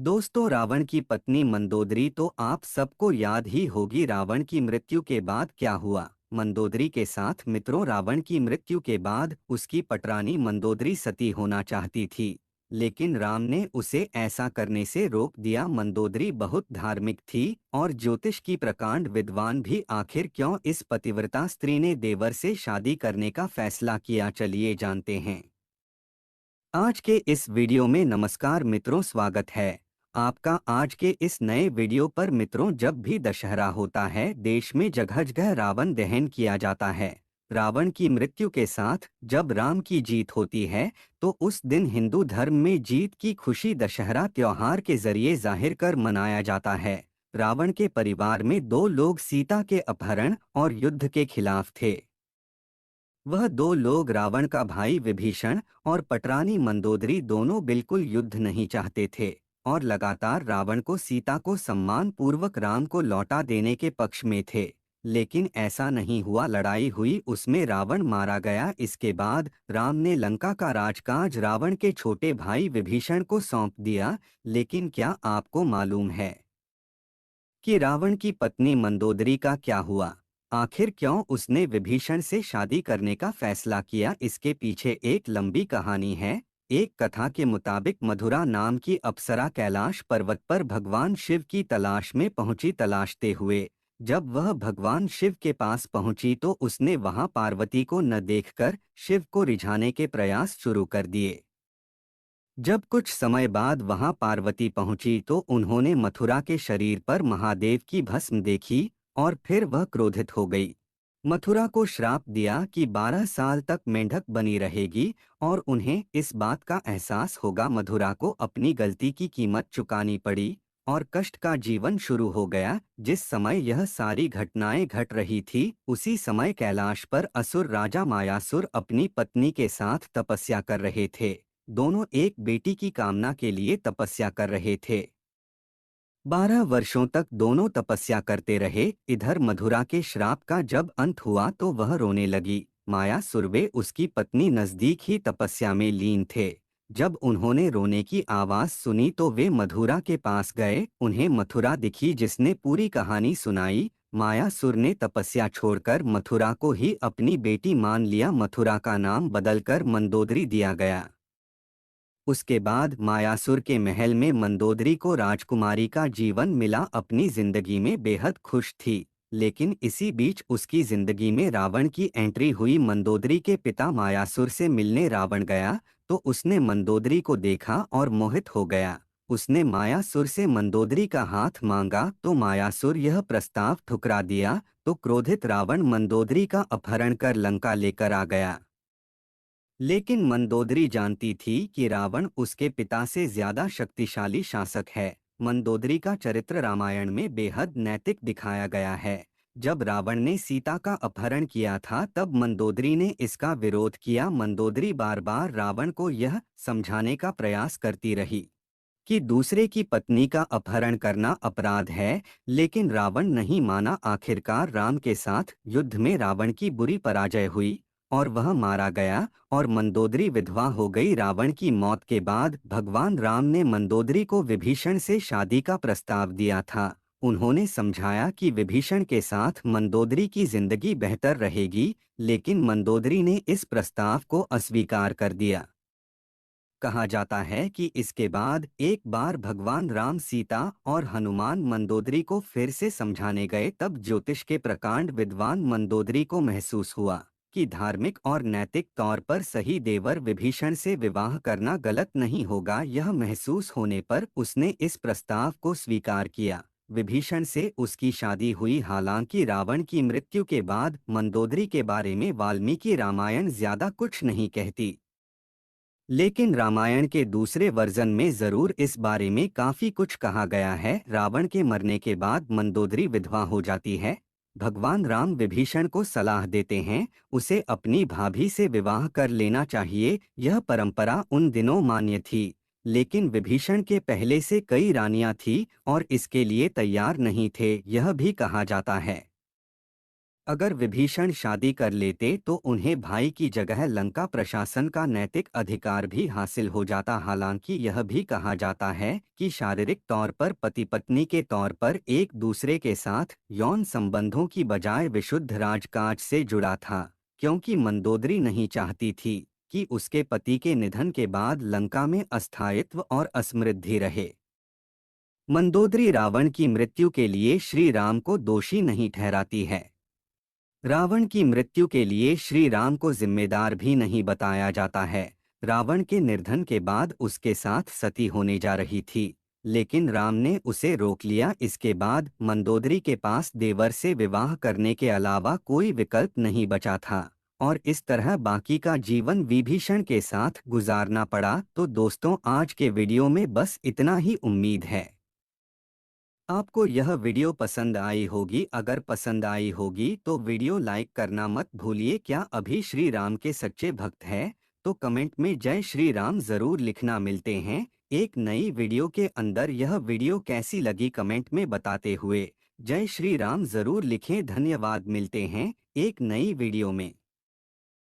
दोस्तों, रावण की पत्नी मंदोदरी तो आप सबको याद ही होगी। रावण की मृत्यु के बाद क्या हुआ? मंदोदरी के साथ मित्रों, रावण की मृत्यु के बाद उसकी पटरानी मंदोदरी सती होना चाहती थी, लेकिन राम ने उसे ऐसा करने से रोक दिया। मंदोदरी बहुत धार्मिक थी और ज्योतिष की प्रकांड विद्वान भी। आखिर क्यों इस पतिव्रता स्त्री ने देवर से शादी करने का फैसला किया, चलिए जानते हैं। आज के इस वीडियो में नमस्कार मित्रों, स्वागत है आपका आज के इस नए वीडियो पर। मित्रों, जब भी दशहरा होता है देश में जगह जगह रावण दहन किया जाता है। रावण की मृत्यु के साथ जब राम की जीत होती है तो उस दिन हिंदू धर्म में जीत की खुशी दशहरा त्योहार के जरिए जाहिर कर मनाया जाता है। रावण के परिवार में दो लोग सीता के अपहरण और युद्ध के खिलाफ थे। वह दो लोग रावण का भाई विभीषण और पटरानी मंदोदरी दोनों बिल्कुल युद्ध नहीं चाहते थे और लगातार रावण को सीता को सम्मान पूर्वक राम को लौटा देने के पक्ष में थे। लेकिन ऐसा नहीं हुआ। लड़ाई हुई, उसमें रावण मारा गया। इसके बाद राम ने लंका का राजकाज रावण के छोटे भाई विभीषण को सौंप दिया। लेकिन क्या आपको मालूम है कि रावण की पत्नी मंदोदरी का क्या हुआ? आखिर क्यों उसने विभीषण से शादी करने का फैसला किया? इसके पीछे एक लंबी कहानी है। एक कथा के मुताबिक मथुरा नाम की अप्सरा कैलाश पर्वत पर भगवान शिव की तलाश में पहुंची। तलाशते हुए जब वह भगवान शिव के पास पहुंची तो उसने वहां पार्वती को न देखकर शिव को रिझाने के प्रयास शुरू कर दिए। जब कुछ समय बाद वहां पार्वती पहुंची तो उन्होंने मथुरा के शरीर पर महादेव की भस्म देखी और फिर वह क्रोधित हो गई। मथुरा को श्राप दिया कि 12 साल तक मेंढक बनी रहेगी और उन्हें इस बात का एहसास होगा। मथुरा को अपनी गलती की कीमत चुकानी पड़ी और कष्ट का जीवन शुरू हो गया। जिस समय यह सारी घटनाएं घट रही थी उसी समय कैलाश पर असुर राजा मायासुर अपनी पत्नी के साथ तपस्या कर रहे थे। दोनों एक बेटी की कामना के लिए तपस्या कर रहे थे। 12 वर्षों तक दोनों तपस्या करते रहे। इधर मधुरा के श्राप का जब अंत हुआ तो वह रोने लगी। मायासुर वे उसकी पत्नी नजदीक ही तपस्या में लीन थे। जब उन्होंने रोने की आवाज सुनी तो वे मथुरा के पास गए। उन्हें मथुरा दिखी जिसने पूरी कहानी सुनाई। मायासुर ने तपस्या छोड़कर मथुरा को ही अपनी बेटी मान लिया। मथुरा का नाम बदलकर मंदोदरी दिया गया। उसके बाद मायासुर के महल में मंदोदरी को राजकुमारी का जीवन मिला। अपनी जिंदगी में बेहद खुश थी। लेकिन इसी बीच उसकी जिंदगी में रावण की एंट्री हुई। मंदोदरी के पिता मायासुर से मिलने रावण गया तो उसने मंदोदरी को देखा और मोहित हो गया। उसने मायासुर से मंदोदरी का हाथ मांगा तो मायासुर यह प्रस्ताव ठुकरा दिया। तो क्रोधित रावण मंदोदरी का अपहरण कर लंका लेकर आ गया। लेकिन मंदोदरी जानती थी कि रावण उसके पिता से ज्यादा शक्तिशाली शासक है। मंदोदरी का चरित्र रामायण में बेहद नैतिक दिखाया गया है। जब रावण ने सीता का अपहरण किया था तब मंदोदरी ने इसका विरोध किया। मंदोदरी बार बार रावण को यह समझाने का प्रयास करती रही कि दूसरे की पत्नी का अपहरण करना अपराध है, लेकिन रावण नहीं माना। आखिरकार राम के साथ युद्ध में रावण की बुरी पराजय हुई और वह मारा गया और मंदोदरी विधवा हो गई। रावण की मौत के बाद भगवान राम ने मंदोदरी को विभीषण से शादी का प्रस्ताव दिया था। उन्होंने समझाया कि विभीषण के साथ मंदोदरी की जिंदगी बेहतर रहेगी, लेकिन मंदोदरी ने इस प्रस्ताव को अस्वीकार कर दिया। कहा जाता है कि इसके बाद एक बार भगवान राम सीता और हनुमान मंदोदरी को फिर से समझाने गए। तब ज्योतिष के प्रकांड विद्वान मंदोदरी को महसूस हुआ कि धार्मिक और नैतिक तौर पर सही देवर विभीषण से विवाह करना गलत नहीं होगा। यह महसूस होने पर उसने इस प्रस्ताव को स्वीकार किया। विभीषण से उसकी शादी हुई। हालांकि रावण की मृत्यु के बाद मंदोदरी के बारे में वाल्मीकि रामायण ज्यादा कुछ नहीं कहती, लेकिन रामायण के दूसरे वर्जन में जरूर इस बारे में काफी कुछ कहा गया है। रावण के मरने के बाद मंदोदरी विधवा हो जाती है। भगवान राम विभीषण को सलाह देते हैं उसे अपनी भाभी से विवाह कर लेना चाहिए। यह परंपरा उन दिनों मान्य थी, लेकिन विभीषण के पहले से कई रानियां थी और इसके लिए तैयार नहीं थे, यह भी कहा जाता है। अगर विभीषण शादी कर लेते तो उन्हें भाई की जगह लंका प्रशासन का नैतिक अधिकार भी हासिल हो जाता। हालांकि यह भी कहा जाता है कि शारीरिक तौर पर पति पत्नी के तौर पर एक दूसरे के साथ यौन संबंधों की बजाय विशुद्ध राजकाज से जुड़ा था, क्योंकि मंदोदरी नहीं चाहती थी कि उसके पति के निधन के बाद लंका में अस्थायित्व और असमृद्धि रहे। मंदोदरी रावण की मृत्यु के लिए श्री राम को दोषी नहीं ठहराती है। रावण की मृत्यु के लिए श्री राम को जिम्मेदार भी नहीं बताया जाता है। रावण के निर्धन के बाद उसके साथ सती होने जा रही थी, लेकिन राम ने उसे रोक लिया। इसके बाद मंदोदरी के पास देवर से विवाह करने के अलावा कोई विकल्प नहीं बचा था, और इस तरह बाकी का जीवन विभीषण के साथ गुजारना पड़ा। तो दोस्तों, आज के वीडियो में बस इतना ही। उम्मीद है आपको यह वीडियो पसंद आई होगी। अगर पसंद आई होगी तो वीडियो लाइक करना मत भूलिए। क्या अभी श्री राम के सच्चे भक्त हैं? तो कमेंट में जय श्री राम जरूर लिखना। मिलते हैं एक नई वीडियो के अंदर। यह वीडियो कैसी लगी कमेंट में बताते हुए जय श्री राम जरूर लिखें। धन्यवाद। मिलते हैं एक नई वीडियो में।